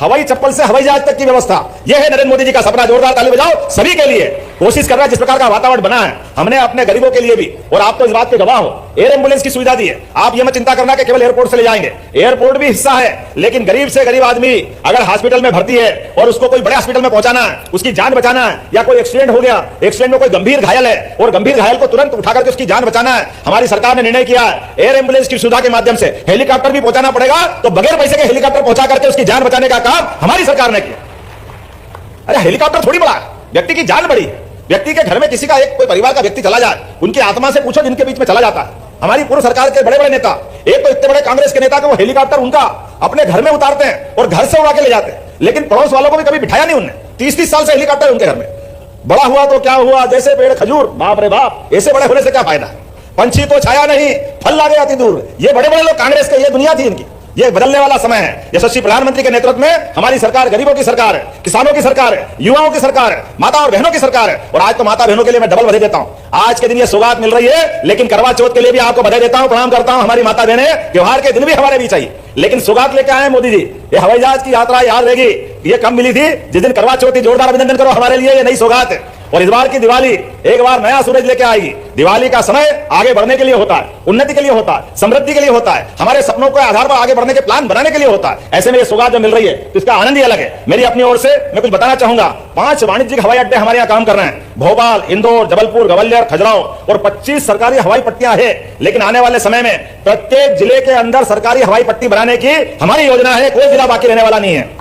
हवाई चप्पल से हवाई जहाज तक की व्यवस्था। यह है नरेंद्र मोदी जी का सपना। जोरदार ताली बजाओ सभी के लिए। कोशिश कर रहा है जिस प्रकार का वातावरण बना है हमने अपने गरीबों के लिए भी, और आप तो इस बात के गवाह हो, एयर एम्बुलेंस की सुविधा दी है। आप ये मत चिंता करना कि केवल एयरपोर्ट से ले जाएंगे, एयरपोर्ट भी हिस्सा है, लेकिन गरीब से गरीब आदमी अगर हॉस्पिटल में भर्ती है और उसको कोई बड़े हॉस्पिटल में पहुंचाना है, उसकी जान बचाना है, या कोई एक्सीडेंट हो गया, एक्सीडेंट में कोई गंभीर घायल है और गंभीर घायल को तुरंत उठा करके उसकी जान बचाना है, हमारी सरकार ने निर्णय किया है एयर एम्बुलेंस की सुविधा के माध्यम से हेलीकॉप्टर भी पहुंचाना पड़ेगा तो बगैर पैसे के हेलीकॉप्टर पहुंचा करके उसकी जान बचाने का काम हमारी सरकार ने किया। अरे हेलीकॉप्टर थोड़ी बड़ा, व्यक्ति की जान बड़ी। व्यक्ति के घर में किसी का एक कोई परिवार का व्यक्ति चला जाए, उनकी आत्मा से पूछो जिनके बीच में चला जाता है। हमारी पूर्व सरकार के बड़े बड़े नेता, एक तो इतने बड़े कांग्रेस के नेता को वो हेलीकॉप्टर उनका अपने घर में उतारते हैं और घर से उड़ा के ले जाते हैं, लेकिन पड़ोस वालों को भी कभी बिठाया नहीं उन्होंने। 30-30 साल से हेलीकॉप्टर उनके घर में। बड़ा हुआ तो क्या हुआ, जैसे पेड़ खजूर, बाप रे बाप, ऐसे बड़े होने से क्या फायदा। पंछी तो छाया नहीं, फल लागे अति दूर। ये बड़े बड़े लोग कांग्रेस के, ये दुनिया थी इनकी। ये बदलने वाला समय है। यशस्वी प्रधानमंत्री के नेतृत्व में हमारी सरकार गरीबों की सरकार है, किसानों की सरकार है, युवाओं की सरकार है, माता और बहनों की सरकार है। और आज तो माता बहनों के लिए मैं डबल बधाई देता हूं। आज के दिन ये सौगात मिल रही है, लेकिन करवा चौथ के लिए भी आपको बधाई देता हूं, प्रणाम करता हूं। हमारी माता बहनें त्योहार के दिन भी हमारे बीच आई, लेकिन सौगात लेके आए मोदी जी। ये हवाई जहाज की यात्रा याद रहेगी, ये कब मिली थी, जिस दिन करवा चौथ थी। जोरदार अभिनंदन करो हमारे लिए, ये नई सौगात है। और इस बार की दिवाली एक बार नया सूरज लेके आएगी। दिवाली का समय आगे बढ़ने के लिए होता है, उन्नति के लिए होता है, समृद्धि के लिए होता है, हमारे सपनों के आधार पर आगे बढ़ने के प्लान बनाने के लिए होता है। ऐसे में ये सौगात जो मिल रही है तो इसका आनंद ही अलग है। मेरी अपनी ओर से मैं कुछ बताना चाहूंगा। 5 वाणिज्यिक हवाई अड्डे हमारे यहाँ काम कर रहे हैं, भोपाल, इंदौर, जबलपुर, ग्वालियर, खजुराहो, और 25 सरकारी हवाई पट्टियां हैं। लेकिन आने वाले समय में प्रत्येक जिले के अंदर सरकारी हवाई पट्टी बनाने की हमारी योजना है। कोई जिला बाकी रहने वाला नहीं है।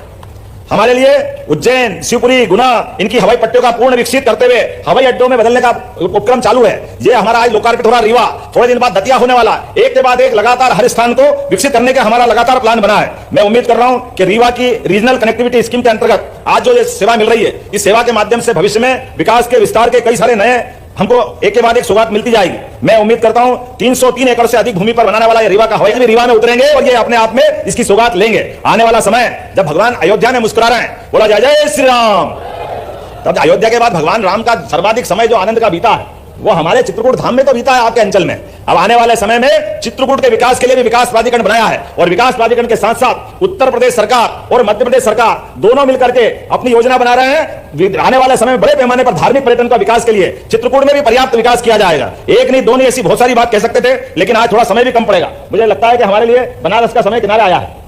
हमारे लिए उज्जैन, शिवपुरी, गुना, इनकी हवाई पट्टियों का पूर्ण विकसित करते हुए हवाई अड्डों में बदलने का उपक्रम चालू है। ये हमारा आज लोकार्पित हो रहा रीवा, थोड़े दिन बाद दतिया होने वाला। एक के बाद एक लगातार हर स्थान को विकसित करने का हमारा लगातार प्लान बना है। मैं उम्मीद कर रहा हूं कि रीवा की रीजनल कनेक्टिविटी स्कीम के अंतर्गत आज जो ये सेवा मिल रही है, इस सेवा के माध्यम से भविष्य में विकास के विस्तार के कई सारे नए हमको एक के बाद एक सौगात मिलती जाएगी। मैं उम्मीद करता हूं 303 एकड़ से अधिक भूमि पर बनाने वाला ये रीवा का हवाई भी रीवा में उतरेंगे और ये अपने आप में इसकी सौगात लेंगे। आने वाला समय जब भगवान अयोध्या में मुस्कुरा रहे हैं, बोला जय जय श्री राम, तब अयोध्या के बाद भगवान राम का सर्वाधिक समय जो आनंद का बीता है वो हमारे चित्रकूट धाम में तो बीता है, आपके अंचल में। अब आने वाले समय में चित्रकूट के विकास के लिए भी विकास प्राधिकरण बनाया है, और विकास प्राधिकरण के साथ साथ उत्तर प्रदेश सरकार और मध्य प्रदेश सरकार दोनों मिलकर के अपनी योजना बना रहे हैं। आने वाले समय में बड़े पैमाने पर धार्मिक पर्यटन का विकास के लिए चित्रकूट में भी पर्याप्त विकास किया जाएगा। एक नहीं, दो नहीं, ऐसी बहुत सारी बात कह सकते थे, लेकिन आज थोड़ा समय भी कम पड़ेगा। मुझे लगता है कि हमारे लिए बनारस का समय किनारे आया है।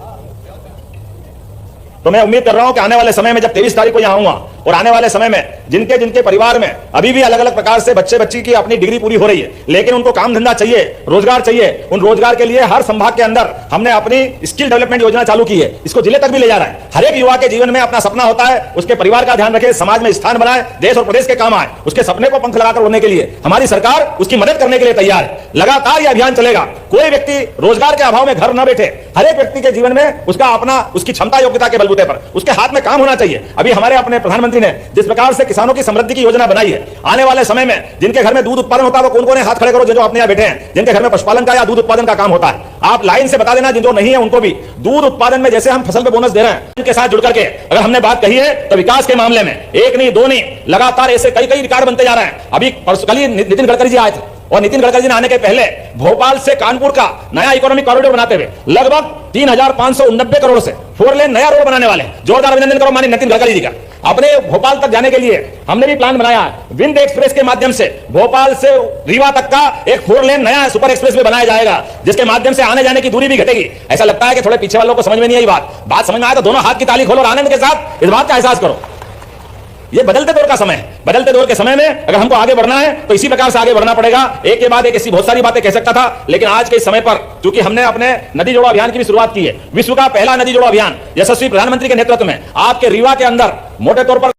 तो मैं उम्मीद कर रहा हूं कि आने वाले समय में जब 23 तारीख को यहां आऊंगा, और आने वाले समय में जिनके जिनके परिवार में अभी भी अलग अलग प्रकार से बच्चे बच्ची की अपनी डिग्री पूरी हो रही है, लेकिन उनको काम धंधा चाहिए, रोजगार चाहिए, उन रोजगार के लिए हर संभाग के अंदर हमने अपनी स्किल डेवलपमेंट योजना चालू की है। इसको जिले तक भी ले जा रहा है। हर एक युवा के जीवन में अपना सपना होता है, उसके परिवार का ध्यान रखे, समाज में स्थान बनाए, देश और प्रदेश के काम आए। उसके सपने को पंख लगाकर उड़ने के लिए हमारी सरकार उसकी मदद करने के लिए तैयार है। लगातार यह अभियान चलेगा। कोई व्यक्ति रोजगार के अभाव में घर न बैठे। हर एक व्यक्ति के जीवन में उसका अपना, उसकी क्षमता योग्यता के बलबूते पर उसके हाथ में काम होना चाहिए। अभी हमारे अपने प्रधानमंत्री ने जिस प्रकार से किसानों की समृद्धि की योजना बनाई है, आने वाले समय में जिनके घर में दूध उत्पादन होता है वो कौन-कौन है, हाथ खड़े करो जो अपने यहाँ बैठे हैं, जिनके घर में पशुपालन का या दूध उत्पादन का काम होता है। आप लाइन से बता देना, जिन जो नहीं है उनको भी। दूध उत्पादन में जैसे हम फसल पे बोनस दे रहे हैं, उनके साथ जुड़कर के अगर हमने बात कही है तो विकास के मामले में एक नहीं, दो नहीं, लगातार ऐसे कई कई रिकॉर्ड बनते जा रहे हैं। अभी कल ही नितिन गडकरी जी आए थे, और नितिन गडकरी जी ने आने के पहले भोपाल से कानपुर का नया इकोनॉमिक कॉरिडोर बनाते हुए लगभग 3,590 करोड़ से 4 लेन नया रोड बनाने वाले। जोरदार अभिनंदन करो माननीय नितिन गडकरी जी का। अपने भोपाल तक जाने के लिए हमने भी प्लान बनाया है। विंध्य एक्सप्रेस के माध्यम से भोपाल से रीवा तक का एक 4 लेन नया सुपर एक्सप्रेस वे बनाया जाएगा, जिसके माध्यम से आने जाने की दूरी भी घटेगी। ऐसा लगता है कि थोड़े पीछे वालों को समझ में नहीं आई बात समझ में आया तो दोनों हाथ की ताली खोलो और आनंद के साथ इस बात का एहसास करो। ये बदलते दौर का समय है। बदलते दौर के समय में अगर हमको आगे बढ़ना है तो इसी प्रकार से आगे बढ़ना पड़ेगा। एक के बाद एक ऐसी बहुत सारी बातें कह सकता था, लेकिन आज के समय पर क्योंकि हमने अपने नदी जोड़ो अभियान की भी शुरुआत की है, विश्व का पहला नदी जोड़ो अभियान यशस्वी प्रधानमंत्री के नेतृत्व में आपके रीवा के अंदर मोटे तौर पर